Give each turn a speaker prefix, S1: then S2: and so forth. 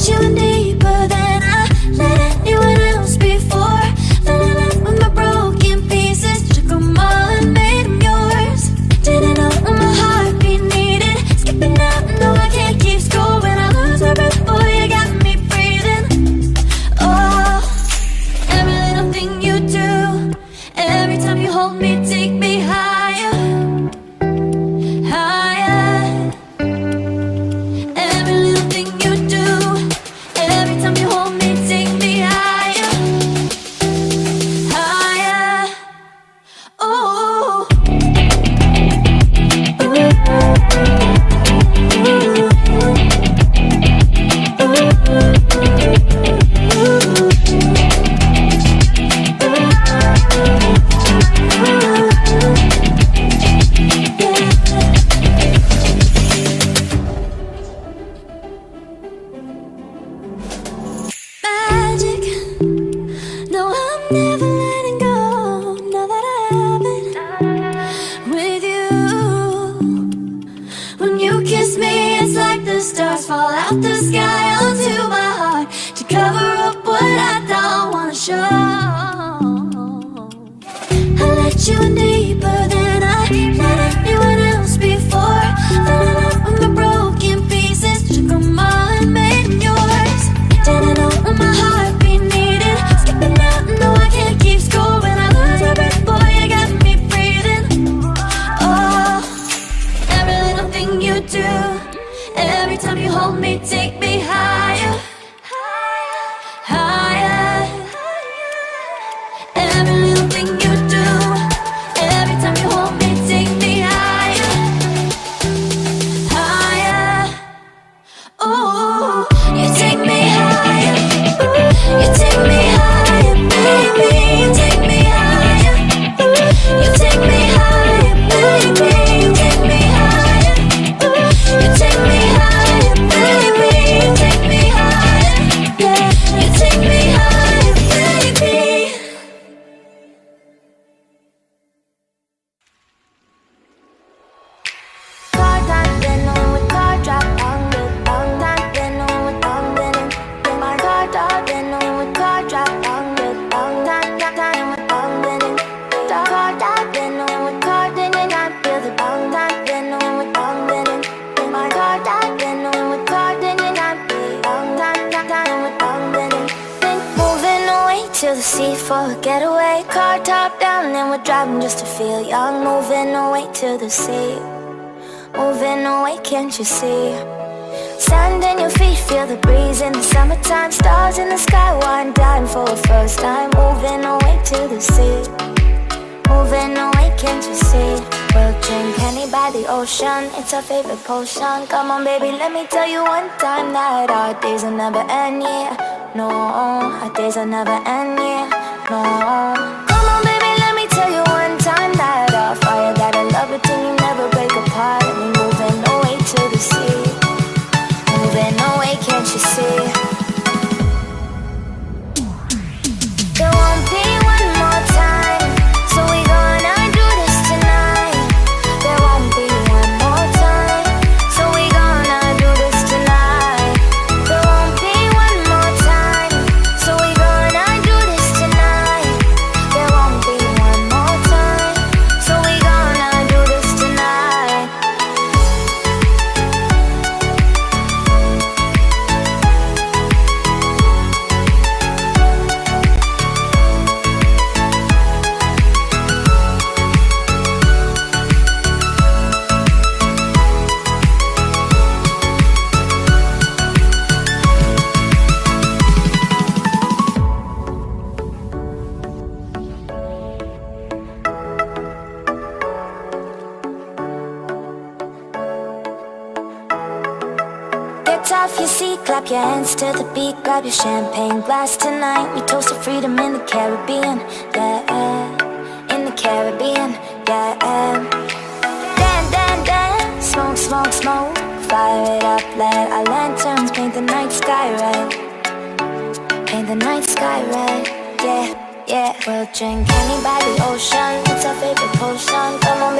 S1: you in deeper than I let anyone else before. Fell in love with my broken pieces, took them all and made them yours. Didn't know what my heartbeat needed, skipping out, no I can't keep score. When I lose my breath, boy, you got me breathing. Oh, every little thing you do, every time you hold me, take me higher, higher. Every little thing you do, every time you hold me, take me higher, higher. Oh, magic. No, I'm never letting go. Now that I have it with you. When you kiss me, it's like the stars fall out the sky onto my heart to cover up what I don't wanna show. I let you in deeper than I let anyone else before. Fell in love with my broken pieces, took them all and made them yours. Didn't know what my heartbeat needed, skipping out, no I can't keep score. When I lose my breath, boy, you got me breathing. Oh, every little thing you do, every time you hold me, take me higher, higher. Every little thing you do, every time you hold me, take me higher, higher. Oh, you take me higher, you take me higher, baby, you take me higher, you take me higher, baby, you take me higher, you take me higher, baby, you take me higher, yeah, you take me higher, baby. Car time, then on with car drop on the long time, then on with long then in my car top, then on with car drop on the long time with long then in car top, then on with car then and I feel the long time, then on with long then in my car top, then on with car then and I feel long time with long then in. Then moving away to the sea for a getaway, car top down, then we're driving just to feel young, moving away to the sea. Moving away, can't you see? Sand in your feet, feel the breeze in the summertime. Stars in the sky, one time for a first time. Moving away to the sea. Moving away, can't you see? We'll drink honey by the ocean, it's our favorite potion. Come on baby, let me tell you one time that our days will never end, yeah. No, our days will never end, yeah. No. Come on baby, let me tell you one time that our fire got a love it till you never break apart. And we moving away to the sea. Moving away, can't you see? There won't be one more time, so we gonna do this tonight. There won't be one more time, so we gonna do this tonight. There won't be one more time, so we gonna do this tonight. There won't be one more time, so we gonna do this tonight. Get off your seat, clap your hands to the beat. Grab your champagne glass tonight. We toast to freedom in the Caribbean, yeah. In the Caribbean, yeah. Dan, dan, dan, smoke, smoke, smoke. Fire it up, let our lanterns paint the night sky red. Paint the night sky red, yeah, yeah. We'll drink honey by the ocean, it's our favorite potion. Come on